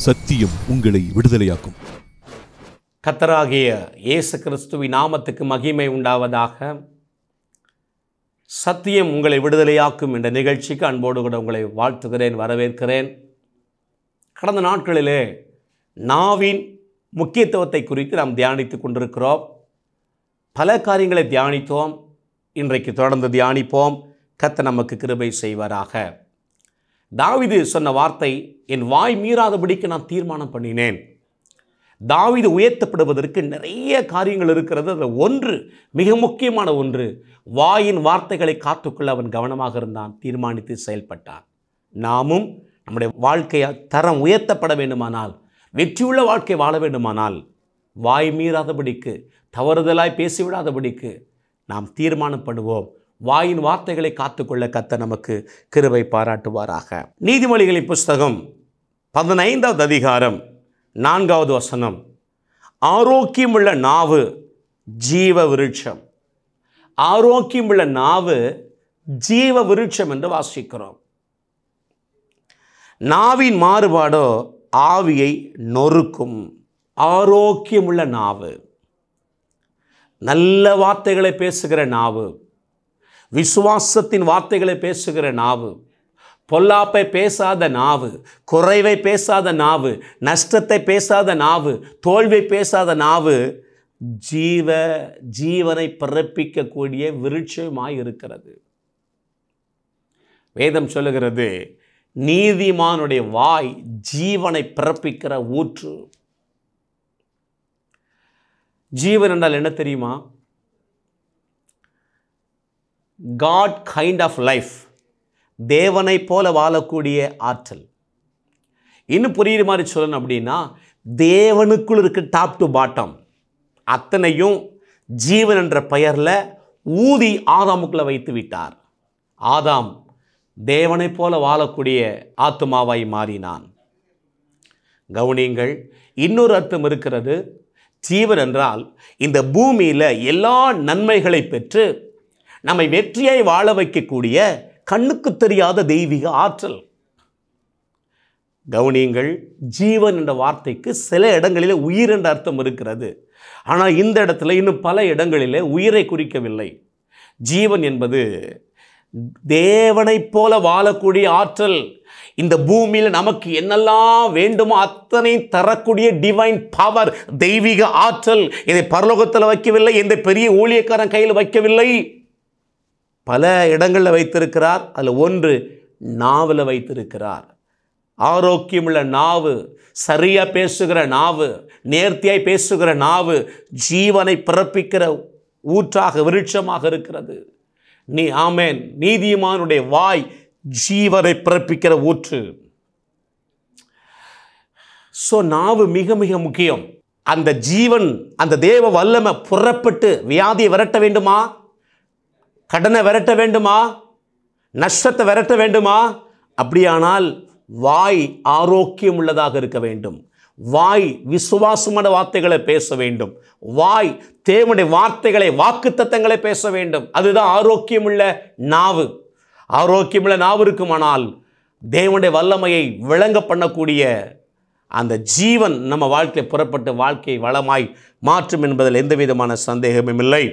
சத்தியம் உங்களை விடுதலையாக்கும். கர்த்தராகிய இயேசு கிறிஸ்துவின் நாமத்துக்கு மகிமை உண்டாவதாக. சத்தியம் உங்களை விடுதலையாக்கும் என்ற நிகழ்ச்சிக்கு அன்போடு கூட உங்களை வாழ்த்துகிறேன், வரவேற்கிறேன். கடந்த நாட்களிலே நாவின் முக்கியத்துவத்தை குறித்து நாம் தியானித்து கொண்டிருக்கிறோம். பல காரியங்களை தியானித்தோம். இன்றைக்கு தொடர்ந்து தியானிப்போம். கர்த்தர் நமக்கு கிருபை செய்வாராக. தாவீது சொன்ன வார்த்தை, என் வாய் மீறாதபடிக்கு நான் தீர்மானம் பண்ணினேன். தாவீது உயர்த்தப்படுவதற்கு நிறைய காரியங்கள் இருக்கிறது. அதில் ஒன்று, மிக முக்கியமான ஒன்று, வாயின் வார்த்தைகளை காத்துக்கொள்ள அவன் கவனமாக இருந்தான், தீர்மானித்து செயல்பட்டான். நாமும் நம்முடைய வாழ்க்கையை தரம் உயர்த்தப்பட வேண்டுமானால், வெற்றியுள்ள வாழ்க்கை வாழ வேண்டுமானால், வாய் மீறாதபடிக்கு, தவறுதலாய் பேசிவிடாதபடிக்கு நாம் தீர்மானம் பண்ணுவோம். வாயின் வார்த்தைகளை காத்துக்கொள்ள கர்த்தர் நமக்கு கிருபை பாராட்டுவாராக. நீதிமொழிகளின் புஸ்தகம் 15வது அதிகாரம் 4வது வசனம், ஆரோக்கியமுள்ள நாவு ஜீவ விருட்சம். ஆரோக்கியமுள்ள நாவு ஜீவ விருட்சம் என்று வாசிக்கிறோம். நாவின் மாறுபாடோ ஆவியை நொறுக்கும். ஆரோக்கியமுள்ள நாவு, நல்ல வார்த்தைகளை பேசுகிற நாவு, விசுவாசத்தின் வார்த்தைகளை பேசுகிற நாவு, பொல்லாப்பை பேசாத நாவு, குறைவை பேசாத நாவு, நஷ்டத்தை பேசாத நாவு, தோல்வியை பேசாத நாவு ஜீவனை பிறப்பிக்கக்கூடிய விருட்சமாய் இருக்கிறது. வேதம் சொல்லுகிறது, நீதிமானுடைய வாய் ஜீவனை பிறப்பிக்கிற ஊற்று. ஜீவன் என்றால் என்ன தெரியுமா? God kind of life, தேவனை போல வாழக்கூடிய ஆற்றல். இன்னும் புரியுற மாதிரி சொல்லணும் அப்படின்னா, தேவனுக்குள் இருக்க டாப் டு பாட்டம் அத்தனையும் ஜீவன் என்ற பெயரில் ஊதி ஆதாமுக்குள்ள வைத்து விட்டார். ஆதாம் தேவனை போல வாழக்கூடிய ஆத்துமாவாய் மாறினான். கவனியுங்கள், இன்னொரு அர்த்தம் இருக்கிறது. ஜீவன் என்றால் இந்த பூமியில் எல்லா நன்மைகளை பெற்று நம்மை வெற்றியாய் வாழ வைக்கக்கூடிய கண்ணுக்கு தெரியாத தெய்வீக ஆற்றல். கவனியுங்கள், ஜீவன் என்ற வார்த்தைக்கு சில இடங்களில் உயிர் என்ற அர்த்தம் இருக்கிறது. ஆனால் இந்த இடத்துல இன்னும் பல இடங்களில் உயிரை குறிக்கவில்லை. ஜீவன் என்பது தேவனை போல வாழக்கூடிய ஆற்றல். இந்த பூமியில் நமக்கு என்னெல்லாம் வேண்டுமோ அத்தனை தரக்கூடிய டிவைன் பவர், தெய்வீக ஆற்றல். இதை பரலோகத்தில் வைக்கவில்லை, எந்த பெரிய ஊழியக்காரன் கையில் வைக்கவில்லை, பல இடங்களில் வைத்திருக்கிறார். அதில் ஒன்று நாவில் வைத்திருக்கிறார். ஆரோக்கியமுள்ள நாவு, சரியாக பேசுகிற நாவு, நேர்த்தியாய் பேசுகிற நாவு ஜீவனை பிறப்பிக்கிற ஊற்றாக, விருட்சமாக இருக்கிறது. ஆமென். நீதிமானுடைய வாய் ஜீவனை பிறப்பிக்கிற ஊற்று. ஸோ நாவு மிக மிக முக்கியம். அந்த ஜீவன், அந்த தேவ வல்லமை புறப்பட்டு வியாதியை விரட்ட வேண்டுமா, கடனை விரட்ட வேண்டுமா, நஷ்டத்தை விரட்ட வேண்டுமா? அப்படியானால் வாய் ஆரோக்கியம் உள்ளதாக இருக்க வேண்டும். வாய் விசுவாசமான வார்த்தைகளை பேச வேண்டும். வாய் தேவனுடைய வார்த்தைகளை, வாக்குத்தத்தங்களை பேச வேண்டும். அதுதான் ஆரோக்கியமுள்ள நாவு. ஆரோக்கியமுள்ள நாவு இருக்குமானால் தேவனுடைய வல்லமையை விளங்க பண்ணக்கூடிய அந்த ஜீவன் நம்ம வாழ்க்கையை புறப்பட்டு வாழ்க்கையை வளமாய் மாற்றும் என்பதில் எந்த விதமான சந்தேகமும் இல்லை.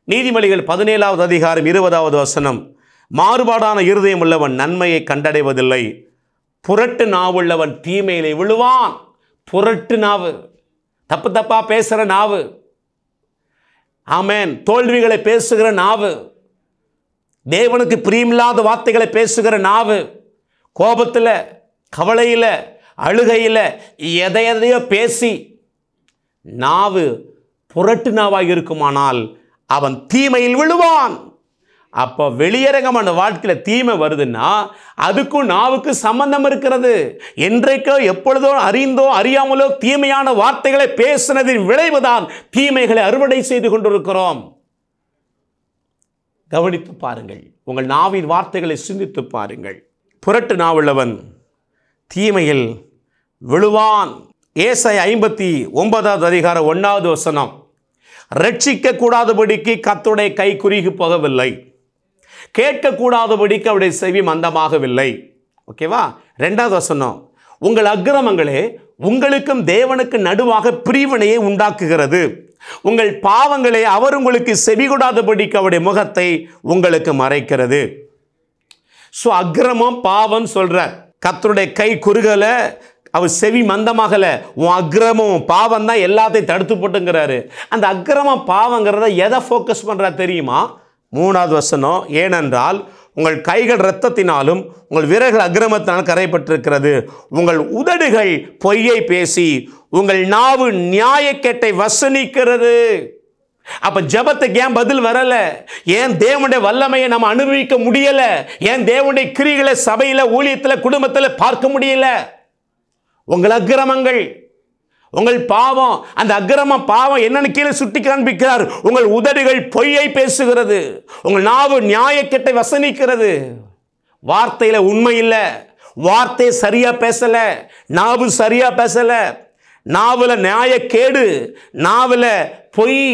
நீதிமொழிகள் 17வது அதிகாரம் 20வது வசனம், மாறுபாடான இருதயம் உள்ளவன் நன்மையை கண்டடைவதில்லை, புரட்டு நாவுள்ளவன் தீமையிலே விழுவான். புரட்டு நாவு, தப்பு தப்பா பேசுகிற நாவு, ஆமென், தோல்விகளை பேசுகிற நாவு, தேவனுக்கு பிரியமில்லாத வார்த்தைகளை பேசுகிற நாவு, கோபத்தில், கவலையில், அழுகையில் எதையோ பேசி நாவு புரட்டு நாவாக இருக்குமானால் அவன் தீமையில் விழுவான். அப்போ வெளியரங்கமான வாழ்க்கையில் தீமை வருதுன்னா அதுக்கும் நாவுக்கு சம்பந்தம் இருக்கிறது. என்றைக்கோ எப்பொழுதோ அறிந்தோ அறியாமலோ தீமையான வார்த்தைகளை பேசினதின் விளைவுதான் தீமைகளை அறுவடை செய்து கொண்டிருக்கிறோம். கவனித்து பாருங்கள், உங்கள் நாவின் வார்த்தைகளை சிந்தித்து பாருங்கள். புரட்டு நாவுள்ளவன் தீமையில் விழுவான். ஏசாயா 59வது அதிகாரம் 1வது வசனம், ரட்சிக்க கூடாதபடிக்கு கர்த்தருடைய கை குறுகி போகவில்லை, கேட்கக்கூடாதபடிக்கு அவருடைய செவி மந்தமாகவில்லை. ஓகேவா? 2வது வசனம், உங்கள் அக்கிரமங்களே உங்களுக்கும் தேவனுக்கு நடுவாக பிரிவினையை உண்டாக்குகிறது. உங்கள் பாவங்களே அவர் உங்களுக்கு செவிகொடாதபடிக்கு அவருடைய முகத்தை உங்களுக்கு மறைக்கிறது. ஸோ அக்கிரமம் பாவம் சொல்கிறார். கர்த்தருடைய கை குறுகல, அவர் செவி மந்தமாகல. உன் அக்கிரமம் பாவம் தான் எல்லாத்தையும் தடுத்து போட்டுங்கிறாரு. அந்த அக்கிரமம் பாவங்கிறத எதை ஃபோக்கஸ் பண்ணுறா தெரியுமா? 3வது வசனம், ஏனென்றால் உங்கள் கைகள் இரத்தத்தினாலும் உங்கள் விரல்கள் அக்கிரமத்தினால் கரைப்பட்டிருக்கிறது. உங்கள் உதடுகள் பொய்யை பேசி உங்கள் நாவு நியாயக்கேட்டை வசனிக்கிறது. அப்ப ஜெபத்துக்கு ஏன் பதில் வரல? ஏன் தேவனுடைய வல்லமையை நம்ம அனுபவிக்க முடியல? ஏன் தேவனுடைய கிரிகளை சபையில, ஊழியத்துல, குடும்பத்துல பார்க்க முடியல? உங்கள் அக்கிரமங்கள், உங்கள் பாவம். அந்த அக்கிரமம் பாவம் என்னன்னு கீழே சுட்டி காண்பிக்கிறார். உங்கள் உதடுகள் பொய்யை பேசுகிறது, உங்கள் நாவு நியாயக்கேட்டை வசனிக்கிறது. வார்த்தையில உண்மை இல்லை, வார்த்தை சரியா பேசல, நாவு சரியா பேசல, நாவுல நியாயக்கேடு, நாவுல பொய்.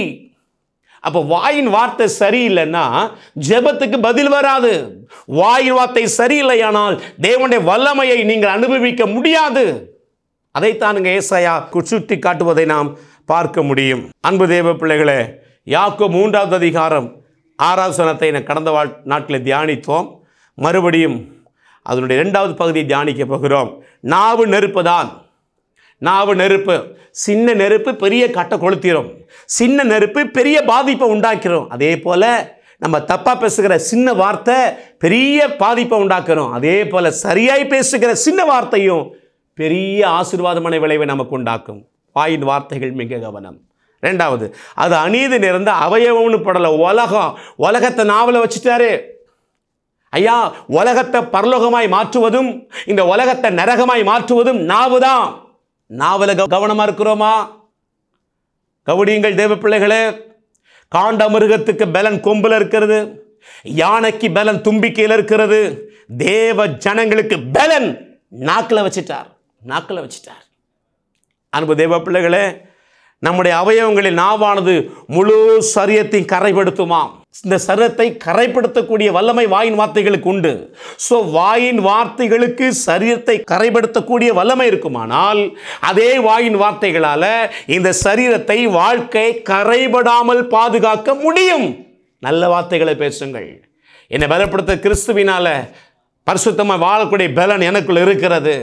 அப்போ வாயின் வார்த்தை சரியில்லைன்னா ஜெபத்துக்கு பதில் வராது. வாயின் வார்த்தை சரியில்லையானால் தேவனுடைய வல்லமையை நீங்கள் அனுபவிக்க முடியாது. அதைத்தானுங்க ஏசாயா சுட்டி காட்டுவதை நாம் பார்க்க முடியும். அன்பு தேவ பிள்ளைகளே, யாக்கோபு 3வது அதிகாரம் 6வது வசனத்தை கடந்த நாட்களில் தியானித்தோம். மறுபடியும் அதனுடைய 2வது பகுதியை தியானிக்க போகிறோம். நாவு நெருப்பு தான். நாவு நெருப்பு. சின்ன நெருப்பு பெரிய கட்டை கொளுத்திரும், சின்ன நெருப்பு பெரிய பாதிப்பை உண்டாக்கிறோம். அதே போல நம்ம தப்பா பேசுகிற சின்ன வார்த்தை பெரிய பாதிப்பை உண்டாக்குறோம். அதே போல சரியாய் பேசுகிற சின்ன வார்த்தையும் பெரிய ஆசீர்வாதமான விளைவை நமக்கு உண்டாக்கும். வாயின் வார்த்தைகள் மிக கவனம். 2வது, அது அநீதி நிறைந்த அவயவம்னு படல. உலகத்தை நாவல வச்சுட்டாரு. ஐயா, உலகத்தை பரலோகமாய் மாற்றுவதும் இந்த உலகத்தை நரகமாய் மாற்றுவதும் நாவுதான். நாவல கவனமா இருக்கிறோமா? கவனியுங்கள் தேவ பிள்ளைகளே. காண்ட மிருகத்துக்கு பலன் கொம்புல இருக்கிறது, யானைக்கு பலன் தும்பிக்கையில் இருக்கிறது. தேவ ஜனங்களுக்கு பலன் நாக்கில் வச்சிட்டார், நாக்கில் வச்சிட்டார். அன்பு தேவ பிள்ளைகளே, நம்முடைய அவயவங்களில் நாவானது முழு சரீரத்தையும் கரைப்படுத்துமாம். இந்த சரீரத்தை கரைப்படுத்தக்கூடிய வல்லமை வாயின் வார்த்தைகளுக்கு உண்டு. ஸோ வாயின் வார்த்தைகளுக்கு சரீரத்தை கரைப்படுத்தக்கூடிய வல்லமை இருக்குமானால் அதே வாயின் வார்த்தைகளால இந்த சரீரத்தை, வாழ்க்கை கரைபடாமல் பாதுகாக்க முடியும். நல்ல வார்த்தைகளை பேசுங்கள். என்னை பலப்படுத்த கிறிஸ்துவினால பரிசுத்தமாக வாழக்கூடிய பலன் எனக்குள்ள இருக்கிறது.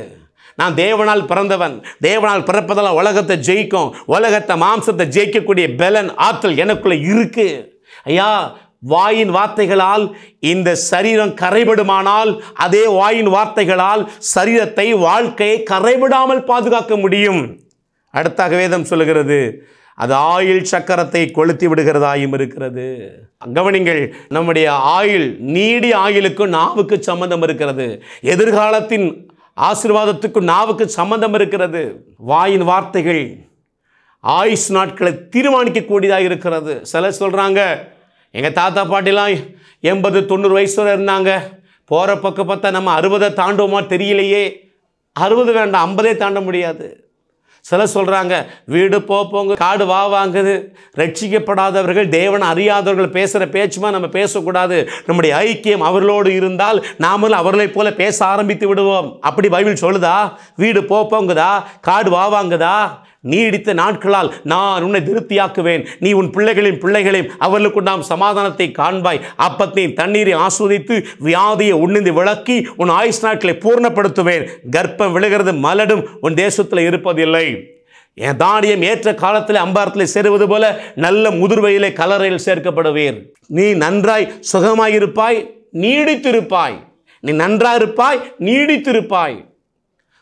நான் தேவனால் பிறந்தவன், தேவனால் பிறப்பதெல்லாம் உலகத்தை ஜெயிக்கும், உலகத்தை மாம்சத்தை ஜெயிக்கக்கூடிய பலன், ஆற்றல் எனக்குள்ள இருக்கு. ஐயா, வாயின் வார்த்தைகளால் இந்த சரீரம் கரைபடுமானால் அதே வாயின் வார்த்தைகளால் சரீரத்தை, வாழ்க்கையை கரைபடாமல் பாதுகாக்க முடியும். அடுத்தாக வேதம் சொல்லுகிறது, அது ஆயில் சக்கரத்தை கொளுத்தி விடுகிறதாயும் இருக்கிறது. கவனிங்கள், நம்முடைய ஆயில், நீடிய ஆயிலுக்கும் நாவுக்கு சம்பந்தம் இருக்கிறது. எதிர்காலத்தின் ஆசீர்வாதத்துக்கு நாவுக்கு சம்பந்தம் இருக்கிறது. வாயின் வார்த்தைகள் ஆயுஷ் நாட்களை தீர்மானிக்கக்கூடியதாக இருக்கிறது. சிலர் சொல்கிறாங்க, எங்கள் தாத்தா பாட்டிலாம் 80-90 வயசு வரை இருந்தாங்க, போகிற பக்கம் பார்த்தா நம்ம 60 தாண்டுவோமா தெரியலையே. 60 வேண்டாம், 50 தாண்ட முடியாது. சிலர் சொல்கிறாங்க, வீடு போங்க, காடு வாங்குது. ரட்சிக்கப்படாதவர்கள், தேவனை அறியாதவர்கள் பேசுகிற பேச்சுமா நம்ம பேசக்கூடாது. நம்முடைய ஐக்கியம் அவர்களோடு இருந்தால் நாமளும் அவர்களை போல பேச ஆரம்பித்து விடுவோம். அப்படி பைபிள் சொல்லுதா? வீடு போங்குதா, காடு வாங்குதா? நீடித்த நாட்களால் நான் உன்னை திருப்தியாக்குவேன், நீ உன் பிள்ளைகளின் பிள்ளைகளையும் அவர்களுக்கு நாம் சமாதானத்தை காண்பாய், அப்பத்தையும் தண்ணீரை ஆஸ்வதித்து வியாதியை உன்னிந்து விளக்கி உன் ஆயுஷ் நாட்களை பூர்ணப்படுத்துவேன். கர்ப்பம் விழுகிறது, மலடும் உன் தேசத்தில் இருப்பதில்லை. என் தானியம் ஏற்ற காலத்தில் அம்பாரத்தில் சேருவது போல நல்ல முதிர்வையிலே கலரையில் சேர்க்கப்படுவேன். நீ நன்றாய் சுகமாயிருப்பாய், நீடித்திருப்பாய். நீ நன்றாயிருப்பாய், நீடித்திருப்பாய்.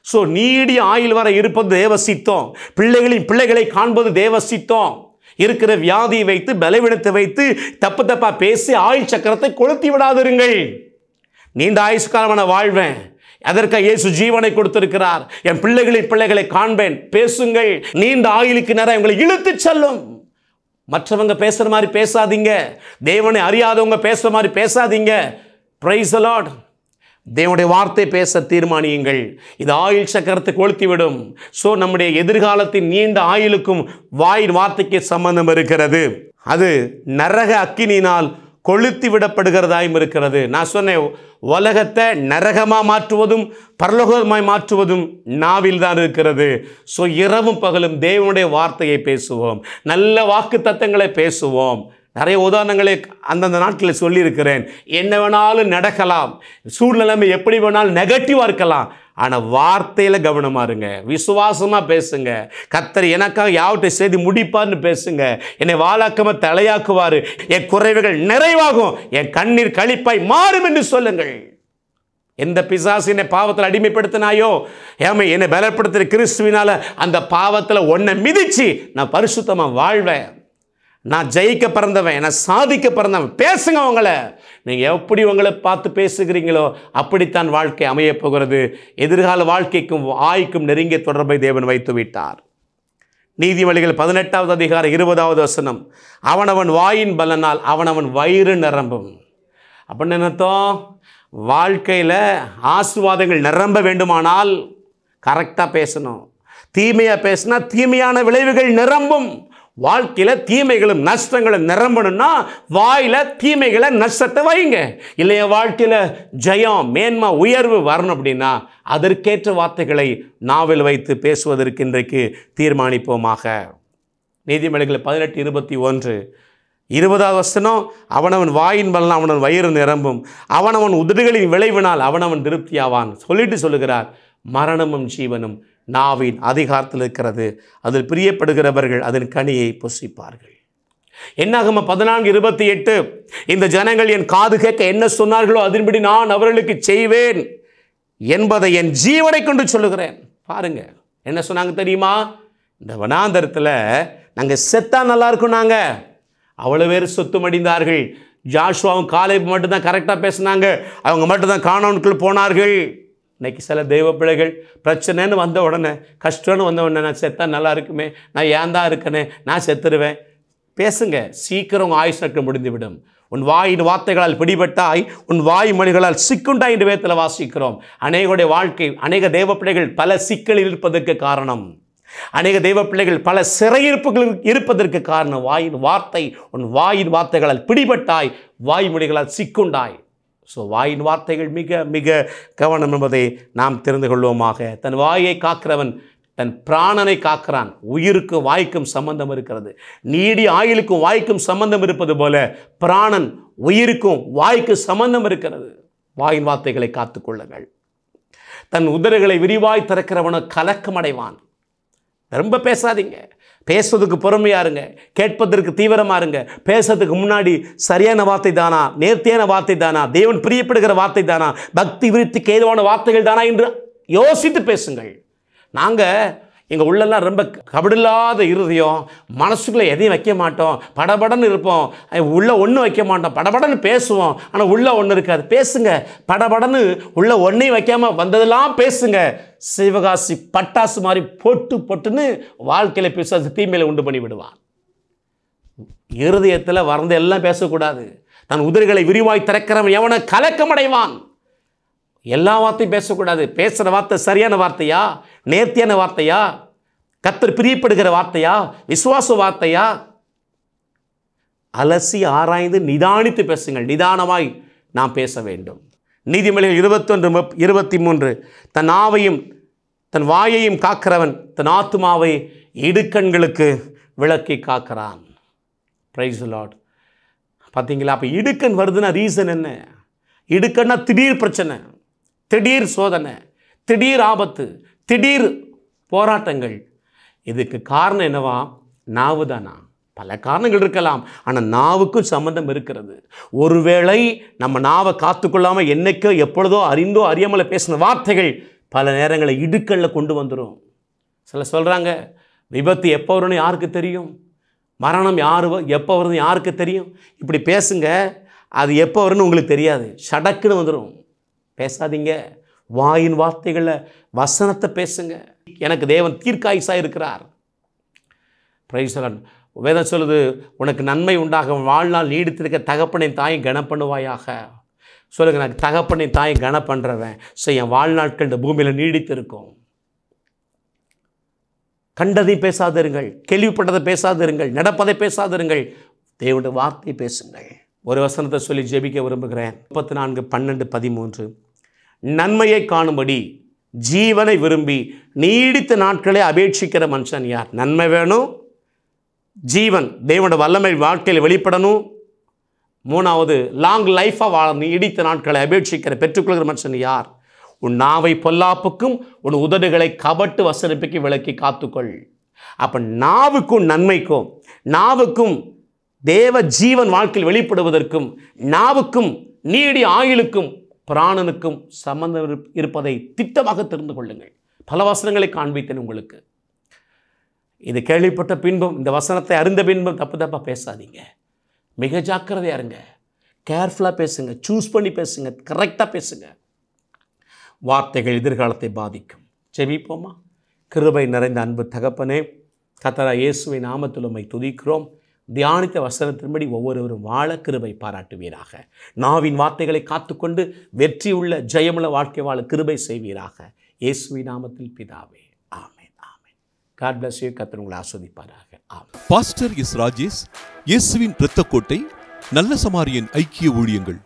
ஸோ நீடிய ஆயுள் வரை இருப்பது தேவ சித்தம். பிள்ளைகளின் பிள்ளைகளை காண்பது தேவ சித்தம். இருக்கிற வியாதியை வைத்து, பலவீனத்தை வைத்து தப்பா பேசி ஆயுள் சக்கரத்தை கொளுத்தி விடாதிருங்கள். நீண்ட ஆயுஷ்காலமான வாழ்வேன், அதற்காக இயேசு ஜீவனை கொடுத்திருக்கிறார். என் பிள்ளைகளின் பிள்ளைகளை காண்பேன். பேசுங்கள். நீண்ட ஆயுளுக்கு நேரம் உங்களை இழுத்து செல்லும். மற்றவங்க பேசுகிற மாதிரி பேசாதீங்க. தேவனை அறியாதவங்க பேசுகிற மாதிரி பேசாதீங்க. Praise the Lord. தேவனுடைய வார்த்தை பேச தீர்மானியுங்கள். இது ஆயுள் சக்கரத்தை கொளுத்திவிடும். ஸோ நம்முடைய எதிர்காலத்தின் நீண்ட ஆயுளுக்கும் வாயின் வார்த்தைக்கு சம்பந்தம் இருக்கிறது. அது நரக அக்கினியினால் கொளுத்தி விடப்படுகிறதாயும் இருக்கிறது. நான் சொன்னேன், உலகத்தை நரகமாக மாற்றுவதும் பரலோகமாய் மாற்றுவதும் நாவில் தான் இருக்கிறது. ஸோ இரவும் பகலும் தேவனுடைய வார்த்தையை பேசுவோம், நல்ல வாக்கு தத்தங்களை பேசுவோம். நிறைய உதாரணங்களை அந்தந்த நாட்களில் சொல்லியிருக்கிறேன். என்ன வேணாலும் நடக்கலாம், சூழ்நிலைமை எப்படி வேணாலும் நெகட்டிவாக இருக்கலாம், ஆனால் வார்த்தையில் கவனமாக இருங்க, விசுவாசமாக பேசுங்க. கர்த்தர் எனக்காக யாவற்றை செய்து முடிப்பார்னு பேசுங்க. என்னை வாழாக்காம தலையாக்குவார், என் குறைவுகள் நிறைவாகும், என் கண்ணீர் களிப்பாய் மாறும் என்று சொல்லுங்கள். எந்த பிசாசு என்னை பாவத்தில் அடிமைப்படுத்தினாயோ, என்னை பலப்படுத்துகிற கிறிஸ்துவினால அந்த பாவத்தில் ஒன்றை மிதிச்சு நான் பரிசுத்தமாக வாழ்வேன். நான் ஜெயிக்க பிறந்தவன், நான் சாதிக்க பிறந்தவன். பேசுங்க. உங்களை நீங்கள் எப்படி உங்களை பார்த்து பேசுகிறீங்களோ அப்படித்தான் வாழ்க்கை அமையப் போகிறது. எதிர்கால வாழ்க்கைக்கும் வாய்க்கும் நெருங்கிய தொடர்பை தேவன் வைத்து விட்டார். நீதிமொழிகள் 18வது அதிகாரம் 20வது வசனம், அவனவன் வாயின் பலனால் அவனவன் வயிறு நிரம்பும். அப்படின்னு என்னத்தோம்? வாழ்க்கையில் ஆசீர்வாதங்கள் நிரம்ப வேண்டுமானால் கரெக்டாக பேசணும். தீமையாக பேசினா தீமையான விளைவுகள் நிரம்பும். வாழ்க்கையில் தீமைகளும் நஷ்டங்களும் நிரம்பணும்னா வாயில் தீமைகளை நஷ்டத்தை வைங்க. இல்லையா வாழ்க்கையில் ஜெயம் மேன்மை உயர்வு வரணும் அப்படின்னா அதற்கேற்ற வார்த்தைகளை நாவில் வைத்து பேசுவதற்கு இன்றைக்கு தீர்மானிப்போமாக. நீதிமொழிகள் 18:21 20வது வசனம், அவனவன் வாயின் பலனால் அவனவன் வயிறு நிரம்பும், அவனவன் உதடுகளின் விளைவினால் அவனவன் திருப்தியாவான். சொல்லிட்டு சொல்லுகிறார், மரணமும் ஜீவனும் நாவின் அதிகாரத்தில் இருக்கிறது, அதில் பிரியப்படுகிறவர்கள் அதன் கனியை புசிப்பார்கள். என்னாகமம் 14:28, இந்த ஜனங்கள் என் காது கேட்க என்ன சொன்னார்களோ அதன்படி நான் அவர்களுக்கு செய்வேன் என்பதை என் ஜீவனை கொண்டு சொல்லுகிறேன். பாருங்க என்ன சொன்னாங்க தெரியுமா? இந்த வனாந்தரத்தில் நாங்கள் செத்தா நல்லா இருக்கும், நாங்கள் அவ்வளோ பேர் சொத்து மடிந்தார்கள். ஜாஷுவாவும் காலேப் மட்டும்தான் கரெக்டாக பேசினாங்க, அவங்க மட்டும்தான் கானானுக்குள் போனார்கள். இன்றைக்கி சில தெய்வ பிள்ளைகள் பிரச்சனைன்னு வந்த உடனே, கஷ்டம்னு வந்த உடனே, நான் செத்தா நல்லா இருக்குமே, நான் ஏன் தான் இருக்கனே, நான் செத்துருவேன். பேசுங்க, சீக்கிரம் உங்கள் ஆயுஷ் நாட்கள் முடிந்துவிடும். உன் வாயின் வார்த்தைகளால் பிடிபட்டாய், உன் வாய் மொழிகளால் சிக்குண்டாய் என்று வேதத்தில் வாசிக்கிறோம். அநேகருடைய வாழ்க்கை, அநேக தெய்வ பிள்ளைகள் பல சிக்கலில் இருப்பதற்கு காரணம், அநேக தெய்வ பிள்ளைகள் பல சிறையிருப்புகள் இருப்பதற்கு காரணம் வாயின் வார்த்தை. உன் வாயின் வார்த்தைகளால் பிடிபட்டாய், வாய் மொழிகளால் சிக்குண்டாய். ஸோ வாயின் வார்த்தைகள் மிக மிக கவனம் என்பதை நாம் தெரிந்து கொள்வோமாக. தன் வாயை காக்கிறவன் தன் பிராணனை காக்கிறான். உயிருக்கும் வாய்க்கும் சம்பந்தம் இருக்கிறது. நீடி ஆயுளுக்கும் வாய்க்கும் சம்பந்தம் இருப்பது போல பிராணன் உயிருக்கும் வாய்க்கு சம்பந்தம் இருக்கிறது. வாயின் வார்த்தைகளை காத்துக்கொள்ளுங்கள். தன் உதடுகளை விரிவாய் திறக்கிறவன கலக்கம் அடைவான். ரொம்ப பேசாதீங்க, பேசுவதற்கு பொறுமையாக இருங்க, கேட்பதற்கு தீவிரமாக இருங்க. பேசுறதுக்கு முன்னாடி சரியான வார்த்தை தானா, நேர்த்தியான வார்த்தை தானா, தேவன் பிரியப்படுகிற வார்த்தை தானா, பக்தி விருத்திக்கு ஏதுவான வார்த்தைகள் தானா என்று யோசித்து பேசுங்கள். நாங்கள் எங்கள் உள்ளெல்லாம் ரொம்ப கபடில்லாத இருதயம், மனசுக்குள்ளே எதையும் வைக்க மாட்டோம், படபடன்னு இருப்போம், உள்ளே ஒன்றும் வைக்க மாட்டோம், படபடன்னு பேசுவோம், ஆனால் உள்ளே ஒன்று இருக்காது. பேசுங்க, படபடன்னு உள்ளே ஒன்றையும் வைக்காமல் வந்ததெல்லாம் பேசுங்க. சிவகாசி பட்டாசு மாதிரி பொட்டு பொட்டுன்னு வாழ்க்கையில் பேசாது தீமையில உண்டு பண்ணி விடுவான். இருதயத்தில் வரந்து எல்லாம் பேசக்கூடாது. தன் உதடுகளை விரிவாய் திறக்கிறவன் எவனை கலக்கமடைவான். எல்லா வார்த்தையும் பேசக்கூடாது. பேசுகிற வார்த்தை சரியான வார்த்தையா, நேர்த்தியான வார்த்தையா, கர்த்தர் பிரியப்படுகிற வார்த்தையா, விசுவாச வார்த்தையா, அலசி ஆராய்ந்து நிதானித்து பேசுங்கள். நிதானமாய் நாம் பேச வேண்டும். நீதிமொழிகள் 21:23 தன் நாவையும் தன் வாயையும் காக்கிறவன் தன் ஆத்துமாவை இடுக்கண்களுக்கு விளக்கி காக்கிறான். Praise the Lord. பார்த்தீங்களா? அப்போ இடுக்கண் வருதுன்னா ரீசன் என்ன? இடுக்கண்னா திடீர் பிரச்சனை, திடீர் சோதனை, திடீர் ஆபத்து, திடீர் போராட்டங்கள். இதுக்கு காரணம் என்னவா? நாவு தானா? பல காரணங்கள் இருக்கலாம், ஆனால் நாவுக்கும் சம்பந்தம் இருக்கிறது. ஒருவேளை நம்ம நாவை காத்துக்கொள்ளாமல் என்னைக்கோ எப்பொழுதோ அறிந்தோ அறியாமல் பேசின வார்த்தைகள் பல நேரங்களில் இடுக்கல்ல கொண்டு வந்துடும். சில சொல்கிறாங்க, விபத்து எப்போ வரும்னு யாருக்கு தெரியும், மரணம் எப்போ வரும்னு யாருக்கு தெரியும். இப்படி பேசுங்க, அது எப்போ வரும்னு உங்களுக்கு தெரியாது, சடக்குன்னு வந்துடும். பேசாதீங்க. வாயின் வார்த்தைகளில் வசனத்தை பேசுங்க. எனக்கு தேவன் தீர்க்காயுசாக இருக்கிறார். Praise the Lord. வேதம் சொல்லுது, உனக்கு நன்மை உண்டாக வாழ்நாள் நீடித்திருக்க தகப்பனின் தாயும் கனம் பண்ணுவாயாக. சொல்லுங்க, எனக்கு தகப்பனின் தாயும் கனம் பண்ணுறவன் ஸோ என் வாழ்நாட்கள் இந்த பூமியில் நீடித்திருக்கும். கண்டதை பேசாதிருங்கள், கேள்விப்பட்டதை பேசாதிருங்கள், நடப்பதை பேசாதிருங்கள், தேவனுடைய வார்த்தையை பேசுங்கள். ஒரு வசனத்தை சொல்லி ஜெபிக்க விரும்புகிறேன். 34:12-13. நன்மையை காணும்படி ஜீவனை விரும்பி நீடித்த நாட்களை அபேட்சிக்கிற மனுஷன் யார்? நன்மை வேணும், ஜீவன் தேவனோட வல்லமை வாழ்க்கையில் வெளிப்படணும். மூணாவது, லாங் லைஃபாக வாழ நீடித்த நாட்களை அபேட்சிக்கிற பெற்றுக்கொள்கிற மனுஷன் யார்? உன் நாவை பொல்லாப்புக்கும் உன் உதடுகளை கபட்டு வசனிப்புக்கு விலக்கி காத்துக்கொள். அப்போ நாவுக்கும் நன்மைக்கும், நாவுக்கும் தேவ ஜீவன் வாழ்க்கையில் வெளிப்படுவதற்கும், நாவுக்கும் நீடி ஆயுளுக்கும் பிராணனுக்கும் சம்பந்தம் இருப்பதை திட்டமாக தெரிந்து கொள்ளுங்கள். பல வசனங்களை காண்பித்தேன் உங்களுக்கு. இது கேள்விப்பட்ட பின்பும், இந்த வசனத்தை அறிந்த பின்பும் தப்பு பேசாதீங்க. மிக ஜாக்கிரதையாக இருங்க. கேர்ஃபுல்லாக பேசுங்க, சூஸ் பண்ணி பேசுங்க, கரெக்டாக பேசுங்க. வார்த்தைகள் எதிர்காலத்தை பாதிக்கும். ஜெபிப்போமா? கிருபை நிறைந்த அன்பு தகப்பனே, கர்த்தராகிய இயேசுவின் நாமத்தில் உம்மை துதிக்கிறோம். தியானித்த வசனத்தின்படி ஒவ்வொருவரும் வாழ கிருபை பாராட்டுவீராக. நாவின் வார்த்தைகளை காத்துக்கொண்டு வெற்றியுள்ள ஜெயமுள்ள வாழ்க்கை வாழ கிருபை செய்வீராக. இயேசுவின் நாமத்தில் பிதாவே, ஆமென், ஆமென். God bless you. கர்த்தர் உங்களை ஆசீர்வதிப்பாராக. ஆமென். Pastor S. ராஜேஷ், இயேசுவின் இரத்தக்கோட்டை, நல்ல சமாரியன் ஐக்கிய ஊழியங்கள்,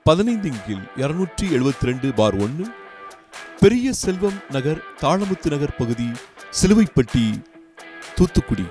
15/272/1, பெரிய செல்வம் நகர், தாளமுத்து நகர் பகுதி, சிலுவைப்பட்டி, தூத்துக்குடி.